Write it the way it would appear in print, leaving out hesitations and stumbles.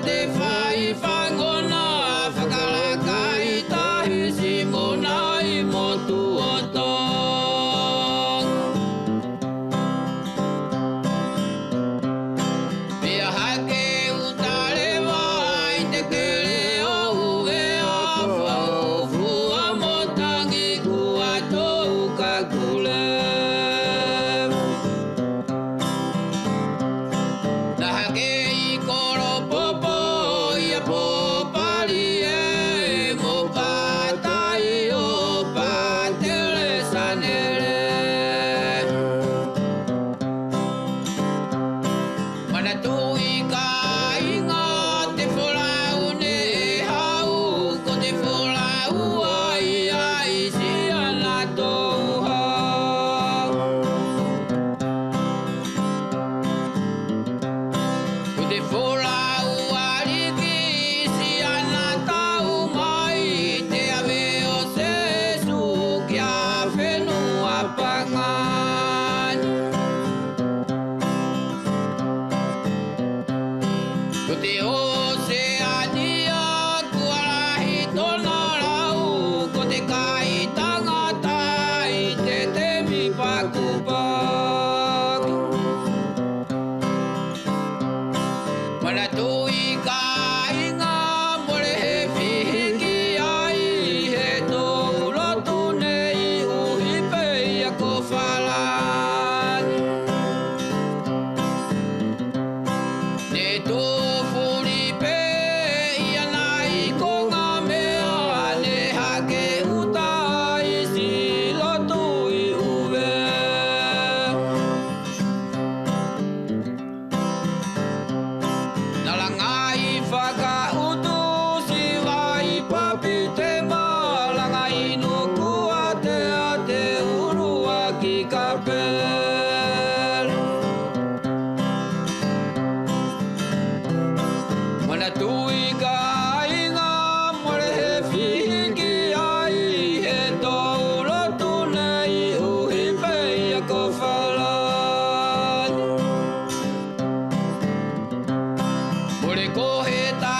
te whai whangona whakalakai tahi si monai motu o tong. Pia hake utare wai te kere o ue a whauwhua motangi kua tau ka kule. Nahake I koro popo ia popari e mo patai o patele sanere. Mana tui ka inga te wholau ne hau ko te wholau ai ai si ana tau hau. Ko te wholau ariki si ana tau mai te ave o sesu kia whenua pangan. Ko te oceania kua rahi tona rau ko te kai tangata I te temi pakupaku. Mana tui ka inga more he whihiki ai he tōu lotu nei uhi peia ko whalan. Ne tō whuri pe ia nai ko ngā mea ne hake uta I si lotu I uwe. Nalangai whakautu si wai papi te malanga inu kua te a te urua ki kapel. Mana tui ka inga more he whihiki ai he tōu lotu nei uhi peia ko whalan. More ko he tā